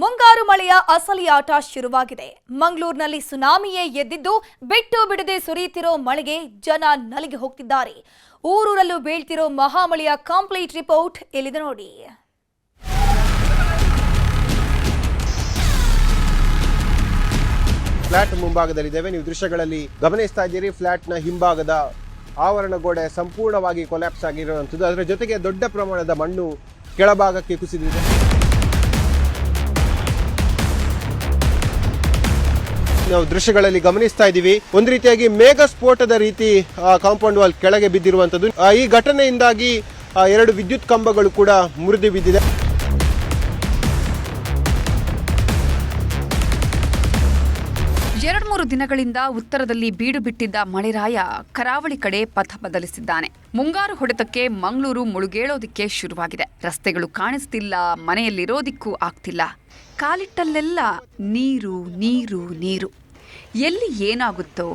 ಮುಂಗಾರು ಮಳೆಯ ಅಸಲಿ ಆಟ ಶುರುವಾಗಿದೆ. ಮಂಗಳೂರಿನಲ್ಲಿ ಸುನಾಮಿಯೇ ಎದ್ದಿದ್ದು ಬಿಟ್ಟು ಬಿಡದೆ ಸುರಿಯುತ್ತಿರೋ ಮಳೆಗೆ ಜನ ನಲಿಗೆ ಹೋಗ್ತಿದ್ದಾರೆ. ಊರೂರಲ್ಲೂ ಬೀಳ್ತಿರೋ ಮಹಾಮಳೆಯ ಕಂಪ್ಲೀಟ್ ರಿಪೋರ್ಟ್ ಇಲ್ಲಿದೆ ನೋಡಿ. ಫ್ಲಾಟ್ ಮುಂಭಾಗದಲ್ಲಿದ್ದೇವೆ. ನೀವು ದೃಶ್ಯಗಳಲ್ಲಿ ಗಮನಿಸ್ತಾ ಇದ್ದೀರಿ. ಫ್ಲಾಟ್ನ ಹಿಂಭಾಗದ ಆವರಣ ಗೋಡೆ ಸಂಪೂರ್ಣವಾಗಿ ಕೊಲ್ಯಾಪ್ಸ್ ಆಗಿರುವಂಥದ್ದು. ಅದರ ಜೊತೆಗೆ ದೊಡ್ಡ ಪ್ರಮಾಣದ ಮಣ್ಣು ಕೆಳಭಾಗಕ್ಕೆ ಕುಸಿದಿದೆ. ನಾವು ದೃಶ್ಯಗಳಲ್ಲಿ ಗಮನಿಸ್ತಾ ಇದ್ದೀವಿ. ಒಂದು ರೀತಿಯಾಗಿ ಮೇಘ ಸ್ಫೋಟದ ರೀತಿ ಕಾಂಪೌಂಡ್ ವಾಲ್ ಕೆಳಗೆ ಬಿದ್ದಿರುವಂಥದ್ದು. ಈ ಘಟನೆಯಿಂದಾಗಿ 2 ವಿದ್ಯುತ್ ಕಂಬಗಳು ಕೂಡ ಮುರಿದು ಬಿದ್ದಿದೆ. ಮೂರು ದಿನಗಳಿಂದ ಉತ್ತರದಲ್ಲಿ ಬೀಡು ಬಿಟ್ಟಿದ್ದ ಮಳೆರಾಯ ಕರಾವಳಿ ಕಡೆ ಪಥ ಬದಲಿಸಿದ್ದಾನೆ. ಮುಂಗಾರು ಹೊಡೆತಕ್ಕೆ ಮಂಗಳೂರು ಮುಳುಗೇಳೋದಿಕ್ಕೆ ಶುರುವಾಗಿದೆ. ರಸ್ತೆಗಳು ಕಾಣಿಸ್ತಿಲ್ಲ, ಮನೆಯಲ್ಲಿರೋದಿಕ್ಕೂ ಆಗ್ತಿಲ್ಲ. ಕಾಲಿಟ್ಟಲ್ಲೆಲ್ಲ ನೀರು ನೀರು ನೀರು. ಎಲ್ಲಿ ಏನಾಗುತ್ತೋ,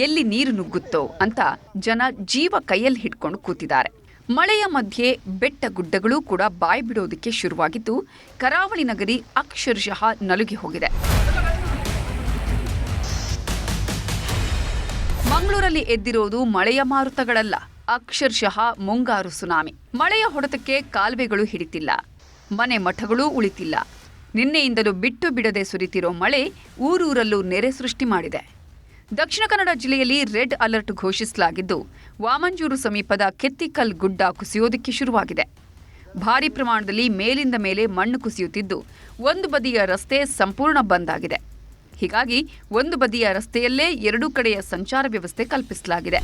ಎಲ್ಲಿ ನೀರು ನುಗ್ಗುತ್ತೋ ಅಂತ ಜನ ಜೀವ ಕೈಯಲ್ಲಿ ಹಿಡ್ಕೊಂಡು ಕೂತಿದ್ದಾರೆ. ಮಳೆಯ ಮಧ್ಯೆ ಬೆಟ್ಟ ಗುಡ್ಡಗಳೂ ಕೂಡ ಬಾಯಿ ಬಿಡೋದಕ್ಕೆ ಶುರುವಾಗಿದ್ದು ಕರಾವಳಿ ನಗರಿ ಅಕ್ಷರಶಃ ನಲುಗಿ ಹೋಗಿದೆ. ಮಂಗಳೂರಲ್ಲಿ ಎದ್ದಿರೋದು ಮಳೆಯ ಮಾರುತಗಳಲ್ಲ, ಅಕ್ಷರಶಃ ಮುಂಗಾರು ಸುನಾಮಿ. ಮಳೆಯ ಹೊಡೆತಕ್ಕೆ ಕಾಲುವೆಗಳು ಹಿಡಿತಿಲ್ಲ, ಮನೆ ಮಠಗಳೂ ಉಳಿತಿಲ್ಲ. ನಿನ್ನೆಯಿಂದಲೂ ಬಿಟ್ಟು ಬಿಡದೆ ಸುರಿತಿರೋ ಮಳೆ ಊರೂರಲ್ಲೂ ನೆರೆ ಸೃಷ್ಟಿ ಮಾಡಿದೆ. ದಕ್ಷಿಣ ಕನ್ನಡ ಜಿಲ್ಲೆಯಲ್ಲಿ ರೆಡ್ ಅಲರ್ಟ್ ಘೋಷಿಸಲಾಗಿದ್ದು ವಾಮಂಜೂರು ಸಮೀಪದ ಕೆತ್ತಿಕಲ್ ಗುಡ್ಡ ಕುಸಿಯೋದಕ್ಕೆ ಶುರುವಾಗಿದೆ. ಭಾರೀ ಪ್ರಮಾಣದಲ್ಲಿ ಮೇಲಿಂದ ಮೇಲೆ ಮಣ್ಣು ಕುಸಿಯುತ್ತಿದ್ದು ಒಂದು ಬದಿಯ ರಸ್ತೆ ಸಂಪೂರ್ಣ ಬಂದ್ ಆಗಿದೆ. ಹೀಗಾಗಿ ಒಂದು ಬದಿಯ ರಸ್ತೆಯಲ್ಲೇ 2 ಕಡೆಯ ಸಂಚಾರ ವ್ಯವಸ್ಥೆ ಕಲ್ಪಿಸಲಾಗಿದೆ.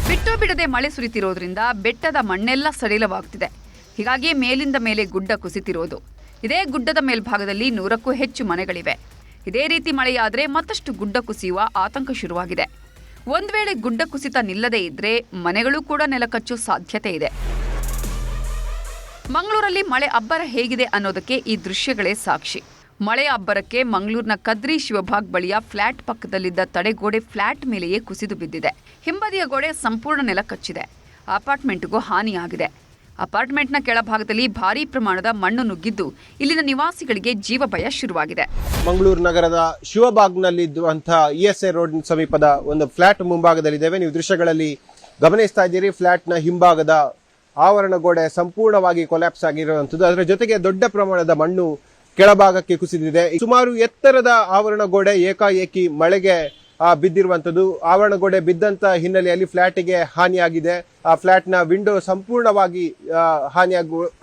ಬಿಟ್ಟು ಬಿಡದೆ ಮಳೆ ಸುರಿತಿರೋದ್ರಿಂದ ಬೆಟ್ಟದ ಮಣ್ಣೆಲ್ಲ ಸಡಿಲವಾಗ್ತಿದೆ. ಹೀಗಾಗಿ ಮೇಲಿಂದ ಮೇಲೆ ಗುಡ್ಡ ಕುಸಿತಿರೋದು. ಇದೇ ಗುಡ್ಡದ ಮೇಲ್ಭಾಗದಲ್ಲಿ 100ಕ್ಕೂ ಹೆಚ್ಚು ಮನೆಗಳಿವೆ. ಇದೇ ರೀತಿ ಮಳೆಯಾದರೆ ಮತ್ತಷ್ಟು ಗುಡ್ಡ ಕುಸಿಯುವ ಆತಂಕ ಶುರುವಾಗಿದೆ. ಒಂದು ವೇಳೆ ಗುಡ್ಡ ಕುಸಿತ ನಿಲ್ಲದೇ ಇದ್ರೆ ಮನೆಗಳು ಕೂಡ ನೆಲಕಚ್ಚೋ ಸಾಧ್ಯತೆ ಇದೆ. ಮಂಗಳೂರಲ್ಲಿ ಮಳೆ ಅಬ್ಬರ ಹೇಗಿದೆ ಅನ್ನೋದಕ್ಕೆ ಈ ದೃಶ್ಯಗಳೇ ಸಾಕ್ಷಿ. ಮಳೆಯ ಅಬ್ಬರಕ್ಕೆ ಮಂಗಳೂರಿನ ಕದ್ರಿ ಶಿವಭಾಗ್ ಬಳಿಯ ಫ್ಲಾಟ್ ಪಕ್ಕದಲ್ಲಿದ್ದ ತಡೆಗೋಡೆ ಫ್ಲಾಟ್ ಮೇಲೆಯೇ ಕುಸಿದು ಬಿದ್ದಿದೆ. ಹಿಂಬದಿಯ ಗೋಡೆ ಸಂಪೂರ್ಣ ನೆಲಕಚ್ಚಿದೆ. ಅಪಾರ್ಟ್ಮೆಂಟ್ಗೂ ಹಾನಿಯಾಗಿದೆ. ಅಪಾರ್ಟ್ಮೆಂಟ್ನ ಕೆಳಭಾಗದಲ್ಲಿ ಭಾರೀ ಪ್ರಮಾಣದ ಮಣ್ಣು ನುಗ್ಗಿದ್ದು ಇಲ್ಲಿನ ನಿವಾಸಿಗಳಿಗೆ ಜೀವ ಭಯ ಶುರುವಾಗಿದೆ. ಮಂಗಳೂರು ನಗರದ ಶಿವಬಾಗ್ನಲ್ಲಿದ್ದಂತಹ ESI ರೋಡ್ ಸಮೀಪದ ಒಂದು ಫ್ಲಾಟ್ ಮುಂಭಾಗದಲ್ಲಿದ್ದೇವೆ. ನೀವು ದೃಶ್ಯಗಳಲ್ಲಿ ಗಮನಿಸ್ತಾ ಇದ್ದೀರಿ. ಫ್ಲಾಟ್ನ ಹಿಂಭಾಗದ ಆವರಣ ಗೋಡೆ ಸಂಪೂರ್ಣವಾಗಿ ಕೊಲ್ಯಾಪ್ಸ್ ಆಗಿರುವಂಥದ್ದು. ಅದರ ಜೊತೆಗೆ ದೊಡ್ಡ ಪ್ರಮಾಣದ ಮಣ್ಣು ಕೆಳಭಾಗಕ್ಕೆ ಕುಸಿದಿದೆ. ಸುಮಾರು ಎತ್ತರದ ಆವರಣ ಗೋಡೆ ಏಕಾಏಕಿ ಮಳೆಗೆ ಬಿದ್ದಿರುವಂಥದ್ದು. ಆವರಣ ಗೋಡೆ ಬಿದ್ದಂತ ಹಿನ್ನೆಲೆಯಲ್ಲಿ ಫ್ಲಾಟಿಗೆ ಹಾನಿಯಾಗಿದೆ. ಆ ಫ್ಲಾಟ್ನ ವಿಂಡೋ ಸಂಪೂರ್ಣವಾಗಿ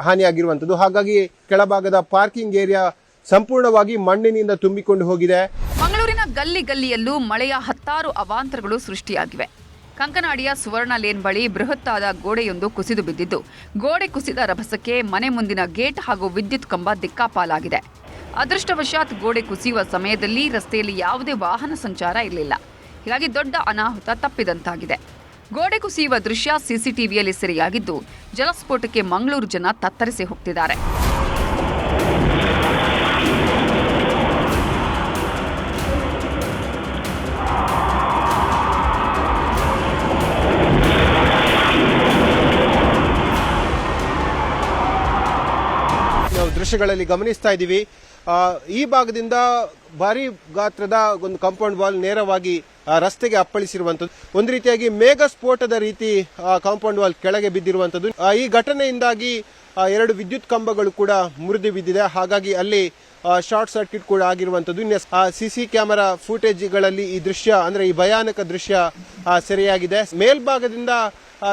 ಹಾನಿಯಾಗಿರುವಂಥದ್ದು. ಹಾಗಾಗಿ ಕೆಳಭಾಗದ ಪಾರ್ಕಿಂಗ್ ಏರಿಯಾ ಸಂಪೂರ್ಣವಾಗಿ ಮಣ್ಣಿನಿಂದ ತುಂಬಿಕೊಂಡು ಹೋಗಿದೆ. ಮಂಗಳೂರಿನ ಗಲ್ಲಿ ಗಲ್ಲಿಯಲ್ಲೂ ಮಳೆಯ 10 ಅವಾಂತರಗಳು ಸೃಷ್ಟಿಯಾಗಿವೆ. ಕಂಕನಾಡಿಯ ಸುವರ್ಣ ಲೇನ್ ಬಳಿ ಬೃಹತ್ತಾದ ಗೋಡೆಯೊಂದು ಕುಸಿದು ಬಿದ್ದಿದ್ದು ಗೋಡೆ ಕುಸಿದ ರಭಸಕ್ಕೆ ಮನೆ ಮುಂದಿನ ಗೇಟ್ ಹಾಗೂ ವಿದ್ಯುತ್ ಕಂಬ ದಿಕ್ಕಾಪಾಲಾಗಿದೆ. ಅದೃಷ್ಟವಶಾತ್ ಗೋಡೆ ಕುಸಿಯುವ ಸಮಯದಲ್ಲಿ ರಸ್ತೆಯಲ್ಲಿ ಯಾವುದೇ ವಾಹನ ಸಂಚಾರ ಇರಲಿಲ್ಲ. ಹೀಗಾಗಿ ದೊಡ್ಡ ಅನಾಹುತ ತಪ್ಪಿದಂತಾಗಿದೆ. ಗೋಡೆ ಕುಸಿಯುವ ದೃಶ್ಯ ಸಿಸಿಟಿವಿಯಲ್ಲಿ ಸೆರೆಯಾಗಿದ್ದು ಜಲಸ್ಫೋಟಕ್ಕೆ ಮಂಗಳೂರು ಜನ ತತ್ತರಿಸಿ ಹೋಗ್ತಿದ್ದಾರೆ. ದೃಶ್ಯಗಳಲ್ಲಿ ಗಮನಿಸ್ತಾ ಇದ್ದೀವಿ. ಈ ಭಾಗದಿಂದ ಭಾರಿ ಗಾತ್ರದ ಒಂದು ಕಾಂಪೌಂಡ್ ವಾಲ್ ನೇರವಾಗಿ ರಸ್ತೆಗೆ ಅಪ್ಪಳಿಸಿರುವಂಥದ್ದು. ಒಂದು ರೀತಿಯಾಗಿ ಮೇಘ ಸ್ಫೋಟದ ರೀತಿ ಕಾಂಪೌಂಡ್ ವಾಲ್ ಕೆಳಗೆ ಬಿದ್ದಿರುವಂಥದ್ದು. ಈ ಘಟನೆಯಿಂದಾಗಿ 2 ವಿದ್ಯುತ್ ಕಂಬಗಳು ಕೂಡ ಮುರಿದು ಬಿದ್ದಿದೆ. ಹಾಗಾಗಿ ಅಲ್ಲಿ ಶಾರ್ಟ್ ಸರ್ಕ್ಯೂಟ್ ಕೂಡ ಆಗಿರುವಂಥದ್ದು. ಸಿಸಿ ಕ್ಯಾಮೆರಾ ಫುಟೇಜ್ಗಳಲ್ಲಿ ಈ ದೃಶ್ಯ ಅಂದ್ರೆ ಈ ಭಯಾನಕ ದೃಶ್ಯ ಸೆರೆಯಾಗಿದೆ. ಮೇಲ್ಭಾಗದಿಂದ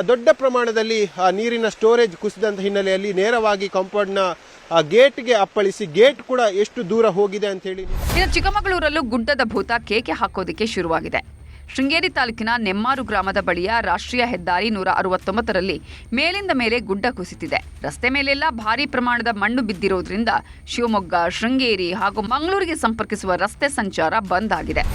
ದೊಡ್ಡ ಪ್ರಮಾಣದಲ್ಲಿ ನೀರಿನ ಸ್ಟೋರೇಜ್ ಕುಸಿದಂತ ಹಿನ್ನೆಲೆಯಲ್ಲಿ ನೇರವಾಗಿ ಕಾಂಪೌಂಡ್ನ ಗೇಟ್ಗೆ ಅಪ್ಪಳಿಸಿ ಗೇಟ್ ಕೂಡ ಎಷ್ಟು ದೂರ ಹೋಗಿದೆ ಅಂತ ಹೇಳಿ. ಇನ್ನು ಚಿಕ್ಕಮಗಳೂರಲ್ಲೂ ಗುಡ್ಡದ ಭೂತ ಕೇಕೆ ಹಾಕೋದಕ್ಕೆ ಶುರುವಾಗಿದೆ. ಶೃಂಗೇರಿ ತಾಲೂಕಿನ ನೆಮ್ಮಾರು ಗ್ರಾಮದ ಬಳಿಯ ರಾಷ್ಟ್ರೀಯ ಹೆದ್ದಾರಿ 169ರಲ್ಲಿ ಮೇಲಿಂದ ಮೇಲೆ ಗುಡ್ಡ ಕುಸಿತಿದೆ. ರಸ್ತೆ ಮೇಲೆಲ್ಲ ಭಾರೀ ಪ್ರಮಾಣದ ಮಣ್ಣು ಬಿದ್ದಿರೋದ್ರಿಂದ ಶಿವಮೊಗ್ಗ, ಶೃಂಗೇರಿ ಹಾಗೂ ಮಂಗಳೂರಿಗೆ ಸಂಪರ್ಕಿಸುವ ರಸ್ತೆ ಸಂಚಾರ ಬಂದ್ ಆಗಿದೆ.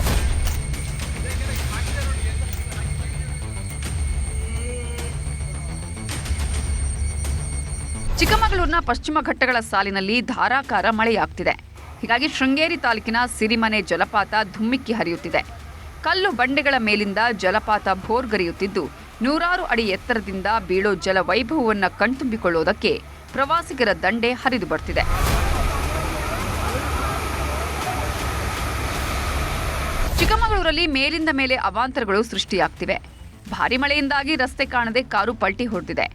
ಚಿಕ್ಕಮಗಳೂರಿನ ಪಶ್ಚಿಮ ಘಟ್ಟಗಳ ಸಾಲಿನಲ್ಲಿ ಧಾರಾಕಾರ ಮಳೆಯಾಗ್ತಿದೆ. ಹೀಗಾಗಿ ಶೃಂಗೇರಿ ತಾಲೂಕಿನ ಸಿರಿಮನೆ ಜಲಪಾತ ಧುಮ್ಮಿಕ್ಕಿ ಹರಿಯುತ್ತಿದೆ. ಕಲ್ಲು ಬಂಡೆಗಳ ಮೇಲಿಂದ ಜಲಪಾತ ಭೋರ್ಗರೆಯುತ್ತಿದ್ದು ನೂರಾರು ಅಡಿ ಎತ್ತರದಿಂದ ಬೀಳೋ ಜಲ ವೈಭವವನ್ನು ಕಣ್ತುಂಬಿಕೊಳ್ಳೋದಕ್ಕೆ ಪ್ರವಾಸಿಗರ ದಂಡೆ ಹರಿದು ಬರ್ತಿದೆ. ಚಿಕ್ಕಮಗಳೂರಲ್ಲಿ ಮೇಲಿಂದ ಮೇಲೆ ಅವಾಂತರಗಳು ಸೃಷ್ಟಿಯಾಗ್ತಿವೆ. ಭಾರಿ ಮಳೆಯಿಂದಾಗಿ ರಸ್ತೆ ಕಾಣದೆ ಕಾರು ಪಲ್ಟಿ ಹೊಡೆದಿದೆ.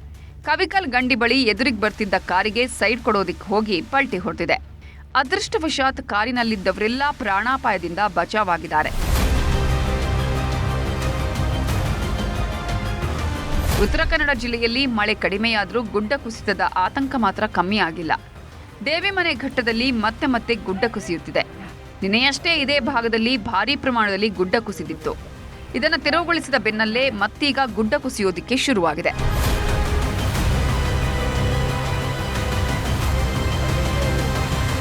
ಕವಿಕಲ್ ಗಂಡಿ ಬಳಿ ಎದುರಿಗೆ ಬರ್ತಿದ್ದ ಕಾರಿಗೆ ಸೈಡ್ ಕೊಡೋದಿಕ್ಕೆ ಹೋಗಿ ಪಲ್ಟಿ ಹೊಡೆದಿದೆ. ಅದೃಷ್ಟವಶಾತ್ ಕಾರಿನಲ್ಲಿದ್ದವರೆಲ್ಲ ಪ್ರಾಣಾಪಾಯದಿಂದ ಬಚಾವಾಗಿದ್ದಾರೆ. ಉತ್ತರ ಕನ್ನಡ ಜಿಲ್ಲೆಯಲ್ಲಿ ಮಳೆ ಕಡಿಮೆಯಾದರೂ ಗುಡ್ಡ ಕುಸಿತದ ಆತಂಕ ಮಾತ್ರ ಕಮ್ಮಿ ಆಗಿಲ್ಲ. ದೇವಿಮನೆ ಘಟ್ಟದಲ್ಲಿ ಮತ್ತೆ ಗುಡ್ಡ ಕುಸಿಯುತ್ತಿದೆ. ನಿನ್ನೆಯಷ್ಟೇ ಇದೇ ಭಾಗದಲ್ಲಿ ಭಾರೀ ಪ್ರಮಾಣದಲ್ಲಿ ಗುಡ್ಡ ಕುಸಿದಿತ್ತು. ಇದನ್ನು ತೆರವುಗೊಳಿಸಿದ ಬೆನ್ನಲ್ಲೇ ಮತ್ತೀಗ ಗುಡ್ಡ ಕುಸಿಯೋದಿಕ್ಕೆ ಶುರುವಾಗಿದೆ.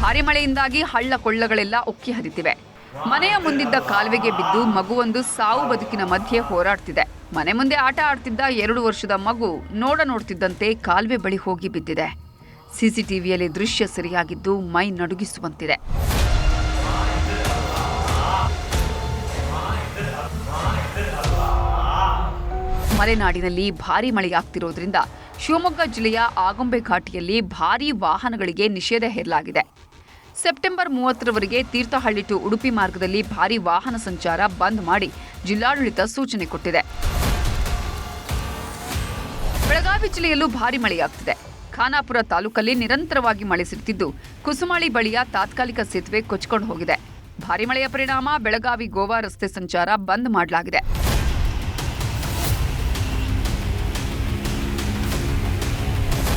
ಭಾರಿ ಮಳೆಯಿಂದಾಗಿ ಹಳ್ಳ ಕೊಳ್ಳಗಳೆಲ್ಲ ಉಕ್ಕಿ ಹರಿತಿವೆ. ಮನೆಯ ಮುಂದಿದ್ದ ಕಾಲುವೆಗೆ ಬಿದ್ದು ಮಗುವೊಂದು ಸಾವು ಬದುಕಿನ ಮಧ್ಯೆ ಹೋರಾಡ್ತಿದೆ. ಮನೆ ಮುಂದೆ ಆಟ ಆಡ್ತಿದ್ದ 2 ವರ್ಷದ ಮಗು ನೋಡ್ತಿದ್ದಂತೆ ಕಾಲುವೆ ಬಳಿ ಹೋಗಿ ಬಿದ್ದಿದೆ. ಸಿಸಿಟಿವಿಯಲ್ಲಿ ದೃಶ್ಯ ಸೆರೆಯಾಗಿದ್ದು ಮೈ ನಡುಗಿಸುವಂತಿದೆ. ಮಲೆನಾಡಿನಲ್ಲಿ ಭಾರೀ ಮಳೆಯಾಗ್ತಿರೋದ್ರಿಂದ ಶಿವಮೊಗ್ಗ ಜಿಲ್ಲೆಯ ಆಗುಂಬೆ ಘಾಟಿಯಲ್ಲಿ ಭಾರೀ ವಾಹನಗಳಿಗೆ ನಿಷೇಧ ಹೇರಲಾಗಿದೆ. ಸೆಪ್ಟೆಂಬರ್ 30ರವರೆಗೆ ತೀರ್ಥಹಳ್ಳಿ ಟು ಉಡುಪಿ ಮಾರ್ಗದಲ್ಲಿ ಭಾರೀ ವಾಹನ ಸಂಚಾರ ಬಂದ್ ಮಾಡಿ ಜಿಲ್ಲಾಡಳಿತ ಸೂಚನೆ ಕೊಟ್ಟಿದೆ. ಬೆಳಗಾವಿ ಜಿಲ್ಲೆಯಲ್ಲೂ ಭಾರೀ ಮಳೆಯಾಗ್ತಿದೆ. ಖಾನಾಪುರ ತಾಲೂಕಲ್ಲಿ ನಿರಂತರವಾಗಿ ಮಳೆ ಸುರಿತಿದ್ದು ಕುಸುಮಾಳಿ ಬಳಿಯ ತಾತ್ಕಾಲಿಕ ಸೇತುವೆ ಕೊಚ್ಚಿಕೊಂಡು ಹೋಗಿದೆ. ಭಾರೀ ಮಳೆಯ ಪರಿಣಾಮ ಬೆಳಗಾವಿ ಗೋವಾ ರಸ್ತೆ ಸಂಚಾರ ಬಂದ್ ಮಾಡಲಾಗಿದೆ.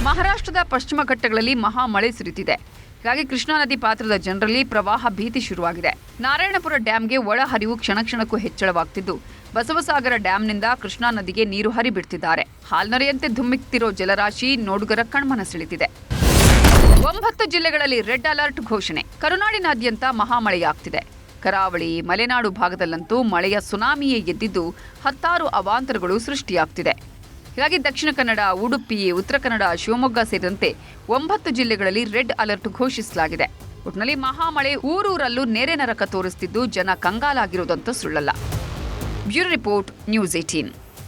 ಮಹಾರಾಷ್ಟ್ರದ ಪಶ್ಚಿಮ ಘಟ್ಟಗಳಲ್ಲಿ ಮಹಾ ಮಳೆ ಸುರಿತಿದೆ. ಹೀಗಾಗಿ ಕೃಷ್ಣಾ ನದಿ ಪಾತ್ರದ ಜನರಲ್ಲಿ ಪ್ರವಾಹ ಭೀತಿ ಶುರುವಾಗಿದೆ. ನಾರಾಯಣಪುರ ಡ್ಯಾಂಗೆ ಒಳ ಹರಿವು ಕ್ಷಣಕ್ಕೂ ಹೆಚ್ಚಳವಾಗ್ತಿದ್ದು ಬಸವಸಾಗರ ಡ್ಯಾಂನಿಂದ ಕೃಷ್ಣಾ ನದಿಗೆ ನೀರು ಹರಿಬಿಡ್ತಿದ್ದಾರೆ. ಹಾಲ್ನೊರೆಯಂತೆ ಧುಮ್ಮಿಕ್ತಿರೋ ಜಲರಾಶಿ ನೋಡುಗರ ಕಣ್ಮನ ಸೆಳೆದಿದೆ. 9 ಜಿಲ್ಲೆಗಳಲ್ಲಿ ರೆಡ್ ಅಲರ್ಟ್ ಘೋಷಣೆ. ಕರುನಾಡಿನಾದ್ಯಂತ ಮಹಾಮಳೆಯಾಗ್ತಿದೆ. ಕರಾವಳಿ, ಮಲೆನಾಡು ಭಾಗದಲ್ಲಂತೂ ಮಳೆಯ ಸುನಾಮಿಯೇ ಎದ್ದಿದ್ದು ಹತ್ತಾರು ಅವಾಂತರಗಳು ಸೃಷ್ಟಿಯಾಗ್ತಿದೆ. ಹೀಗಾಗಿ ದಕ್ಷಿಣ ಕನ್ನಡ, ಉಡುಪಿ, ಉತ್ತರ ಕನ್ನಡ, ಶಿವಮೊಗ್ಗ ಸೇರಿದಂತೆ 9 ಜಿಲ್ಲೆಗಳಲ್ಲಿ ರೆಡ್ ಅಲರ್ಟ್ ಘೋಷಿಸಲಾಗಿದೆ. ಒಟ್ಟಿನಲ್ಲಿ ಮಹಾಮಳೆ ಊರೂರಲ್ಲೂ ನೆರೆ ನರಕ ತೋರಿಸುತ್ತಿದ್ದು ಜನ ಕಂಗಾಲಾಗಿರೋದಂತೂ ಸುಳ್ಳಲ್ಲ. Bureau report, news 18.